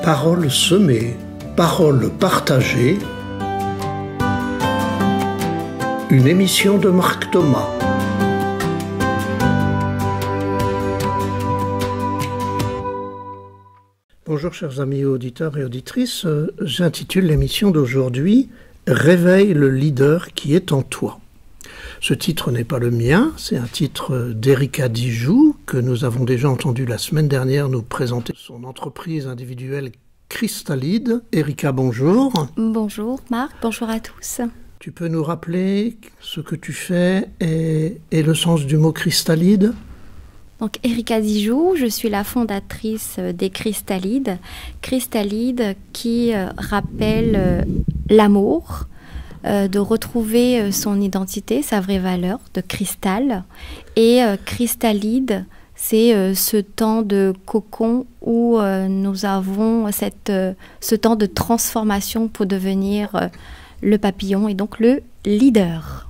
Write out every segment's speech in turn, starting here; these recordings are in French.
Paroles semées, paroles partagées. Une émission de Marc Thomas. Bonjour chers amis auditeurs et auditrices, j'intitule l'émission d'aujourd'hui « Réveille le leader qui est en toi ». Ce titre n'est pas le mien, c'est un titre d'Erika Dijoux que nous avons déjà entendu la semaine dernière nous présenter son entreprise individuelle Crystalide. Erika, bonjour. Bonjour Marc, bonjour à tous. Tu peux nous rappeler ce que tu fais et le sens du mot Crystalide ? Donc Erika Dijoux, je suis la fondatrice des Crystalides. Crystalides qui rappelle l'amour, de retrouver son identité, sa vraie valeur, de cristal. Et Crystallide, c'est ce temps de cocon où nous avons ce temps de transformation pour devenir le papillon et donc le leader.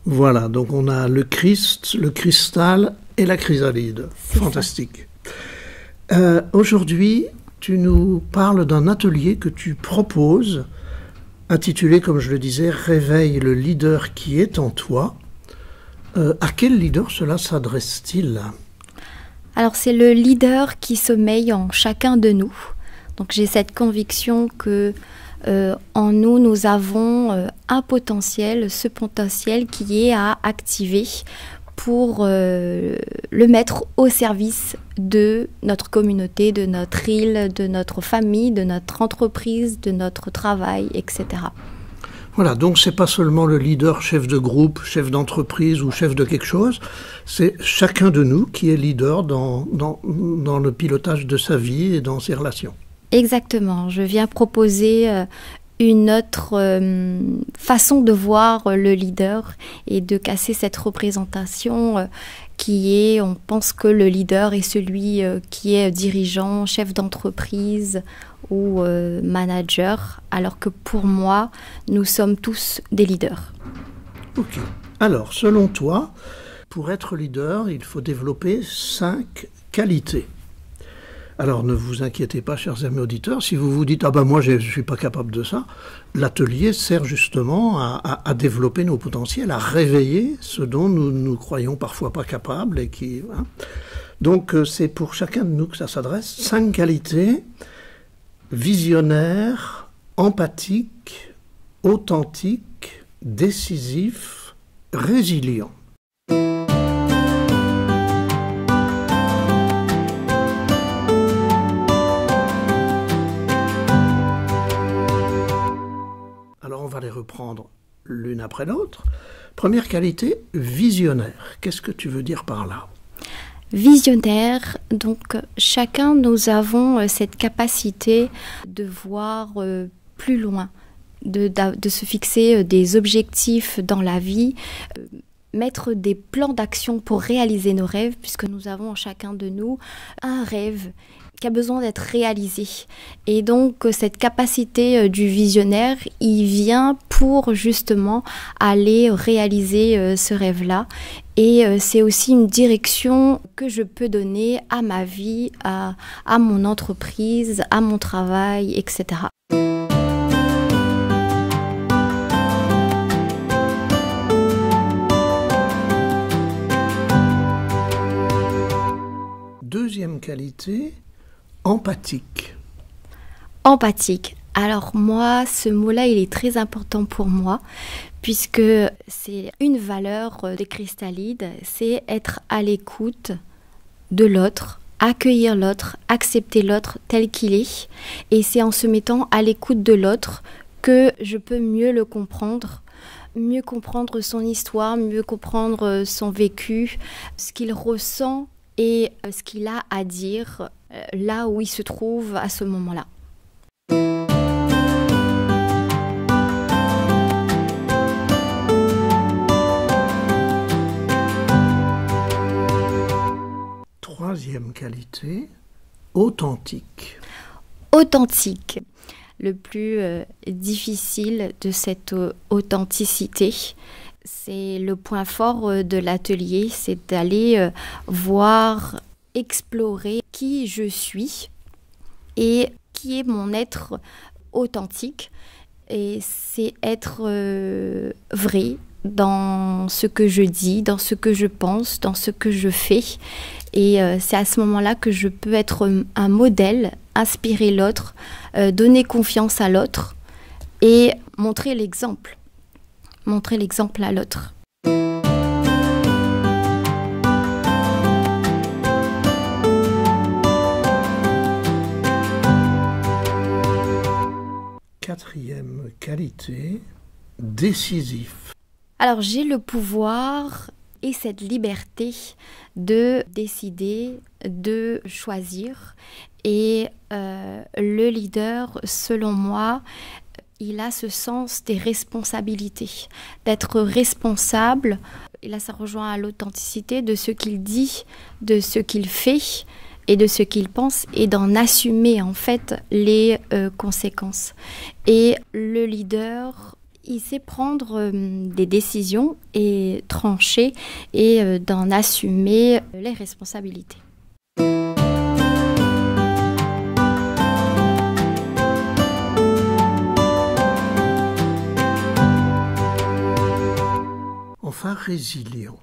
Voilà, donc on a le Christ, le cristal et la chrysalide. C'est fantastique. Aujourd'hui, tu nous parles d'un atelier que tu proposes, intitulé, comme je le disais, « Réveille le leader qui est en toi ». À quel leader cela s'adresse-t-il ? Alors c'est le leader qui sommeille en chacun de nous. Donc j'ai cette conviction que en nous, nous avons un potentiel, ce potentiel qui est à activer pour le mettre au service de notre communauté, de notre île, de notre famille, de notre entreprise, de notre travail, etc. Voilà, donc c'est pas seulement le leader, chef de groupe, chef d'entreprise ou chef de quelque chose, c'est chacun de nous qui est leader dans le pilotage de sa vie et dans ses relations. Exactement, je viens proposer une autre façon de voir le leader et de casser cette représentation qui est, on pense que le leader est celui qui est dirigeant, chef d'entreprise ou manager, alors que pour moi, nous sommes tous des leaders. Ok. Alors, selon toi, pour être leader, il faut développer 5 qualités. Alors ne vous inquiétez pas, chers amis auditeurs, si vous vous dites « Ah ben moi je ne suis pas capable de ça », l'atelier sert justement à développer nos potentiels, à réveiller ce dont nous croyons parfois pas capables. Et qui, hein. Donc c'est pour chacun de nous que ça s'adresse. 5 qualités: visionnaire, empathique, authentique, décisif, résilient. Alors on va les reprendre l'une après l'autre. Première qualité, visionnaire. Qu'est-ce que tu veux dire par là ? Visionnaire, donc chacun nous avons cette capacité de voir plus loin, de se fixer des objectifs dans la vie, mettre des plans d'action pour réaliser nos rêves, puisque nous avons chacun de nous un rêve qui a besoin d'être réalisé. Et donc, cette capacité du visionnaire, il vient pour justement aller réaliser ce rêve-là. Et c'est aussi une direction que je peux donner à ma vie, à mon entreprise, à mon travail, etc. Deuxième qualité, empathique. Empathique. Alors moi, ce mot-là, il est très important pour moi, puisque c'est une valeur des Crystalides, c'est être à l'écoute de l'autre, accueillir l'autre, accepter l'autre tel qu'il est. Et c'est en se mettant à l'écoute de l'autre que je peux mieux le comprendre, mieux comprendre son histoire, mieux comprendre son vécu, ce qu'il ressent et ce qu'il a à dire là où il se trouve à ce moment-là. Troisième qualité, authentique. Authentique. Le plus difficile de cette authenticité, c'est le point fort de l'atelier, c'est d'aller voir, explorer qui je suis et qui est mon être authentique. Et c'est être vrai dans ce que je dis, dans ce que je pense, dans ce que je fais. Et c'est à ce moment-là que je peux être un modèle, inspirer l'autre, donner confiance à l'autre et montrer l'exemple à l'autre. Quatrième qualité, décisif. Alors j'ai le pouvoir et cette liberté de décider, de choisir. Et le leader, selon moi, il a ce sens des responsabilités, d'être responsable. Et là, ça rejoint à l'authenticité de ce qu'il dit, de ce qu'il fait et de ce qu'il pense, et d'en assumer en fait les conséquences. Et le leader, il sait prendre des décisions et trancher et d'en assumer les responsabilités. Enfin, résilient.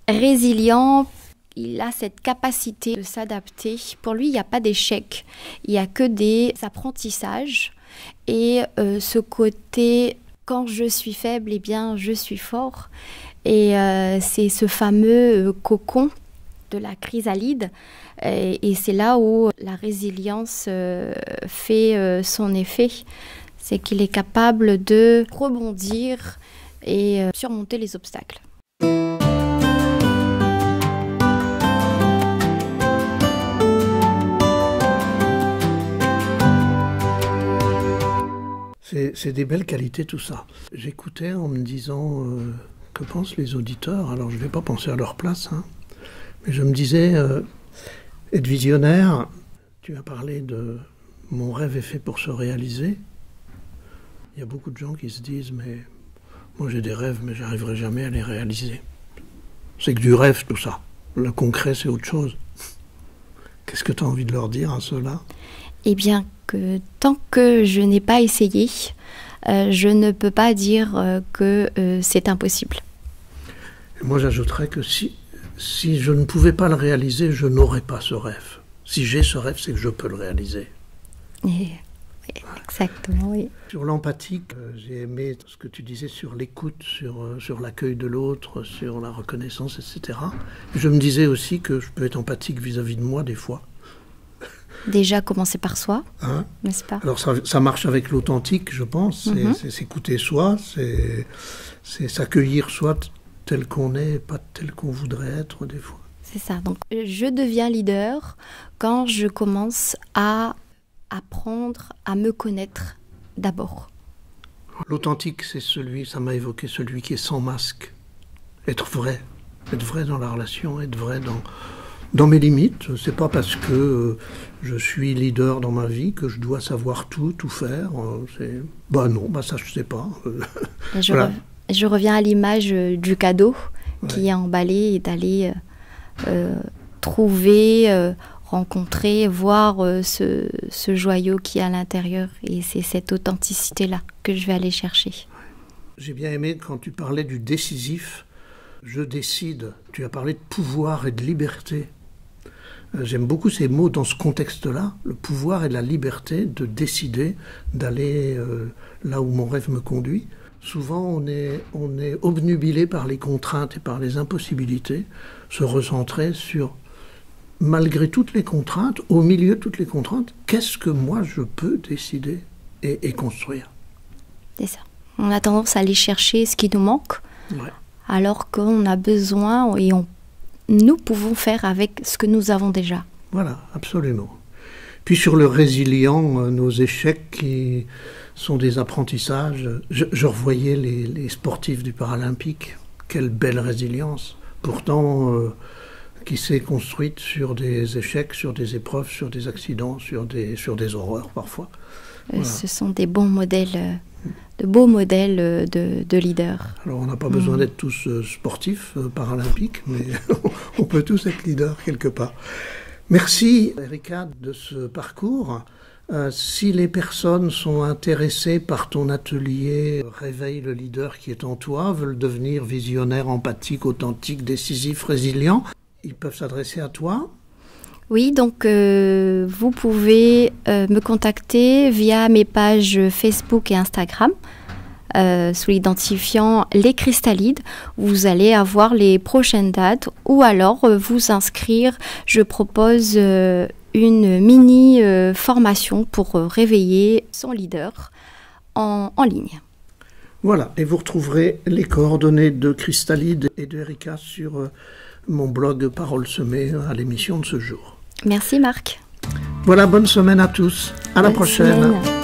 Résilient, il a cette capacité de s'adapter. Pour lui, il n'y a pas d'échec, il n'y a que des apprentissages. Et ce côté, quand je suis faible, eh bien, je suis fort. Et c'est ce fameux cocon de la chrysalide. Et c'est là où la résilience fait son effet. C'est qu'il est capable de rebondir et surmonter les obstacles. C'est des belles qualités tout ça. J'écoutais en me disant que pensent les auditeurs. Alors je ne vais pas penser à leur place, hein, mais je me disais, être visionnaire, tu as parlé de mon rêve est fait pour se réaliser. Il y a beaucoup de gens qui se disent, mais moi j'ai des rêves, mais j'arriverai jamais à les réaliser. C'est que du rêve tout ça. Le concret c'est autre chose. Qu'est-ce que tu as envie de leur dire à ceux-là ? Eh bien, que tant que je n'ai pas essayé, je ne peux pas dire que c'est impossible. Et moi, j'ajouterais que si je ne pouvais pas le réaliser, je n'aurais pas ce rêve. Si j'ai ce rêve, c'est que je peux le réaliser. Oui, exactement, oui. Sur l'empathie, j'ai aimé ce que tu disais sur l'écoute, sur l'accueil de l'autre, sur la reconnaissance, etc. Je me disais aussi que je peux être empathique vis-à-vis de moi des fois. Déjà commencer par soi, hein, n'est-ce pas ? Alors ça marche avec l'authentique, je pense. C'est s'écouter soi, c'est s'accueillir soi tel qu'on est, pas tel qu'on voudrait être des fois. C'est ça. Donc je deviens leader quand je commence à apprendre à me connaître d'abord. L'authentique, c'est ça m'a évoqué celui qui est sans masque. Être vrai dans la relation, être vrai dans mes limites. C'est pas parce que je suis leader dans ma vie que je dois savoir tout faire. Ça je sais pas. Je reviens à l'image du cadeau qui est emballé et d'aller trouver, rencontrer, voir ce joyau qui est à l'intérieur. Et c'est cette authenticité-là que je vais aller chercher. J'ai bien aimé quand tu parlais du décisif. Je décide. Tu as parlé de pouvoir et de liberté. J'aime beaucoup ces mots dans ce contexte-là, le pouvoir et la liberté de décider d'aller là où mon rêve me conduit. Souvent, on est obnubilé par les contraintes et par les impossibilités, se recentrer sur, malgré toutes les contraintes, au milieu de toutes les contraintes, qu'est-ce que moi je peux décider et construire. C'est ça. On a tendance à aller chercher ce qui nous manque, alors qu'on a besoin et nous pouvons faire avec ce que nous avons déjà. Voilà, absolument. Puis sur le résilient, nos échecs qui sont des apprentissages. Je revoyais les sportifs du Paralympique. Quelle belle résilience. Pourtant, qui s'est construite sur des échecs, sur des épreuves, sur des accidents, sur des horreurs parfois. Voilà. Ce sont des bons modèles, de beaux modèles de leaders. Alors on n'a pas besoin d'être tous sportifs paralympiques, mais on peut tous être leaders quelque part. Merci Erika de ce parcours. Si les personnes sont intéressées par ton atelier Réveille le leader qui est en toi, veulent devenir visionnaires, empathiques, authentiques, décisifs, résilients, ils peuvent s'adresser à toi? Oui, donc vous pouvez me contacter via mes pages Facebook et Instagram sous l'identifiant Les Cristallides. Vous allez avoir les prochaines dates ou alors vous inscrire. Je propose une mini formation pour réveiller son leader en ligne. Voilà, et vous retrouverez les coordonnées de Cristallides et de Erika sur mon blog Paroles semées à l'émission de ce jour. Merci Marc. Voilà, bonne semaine à tous. À la prochaine. Semaine.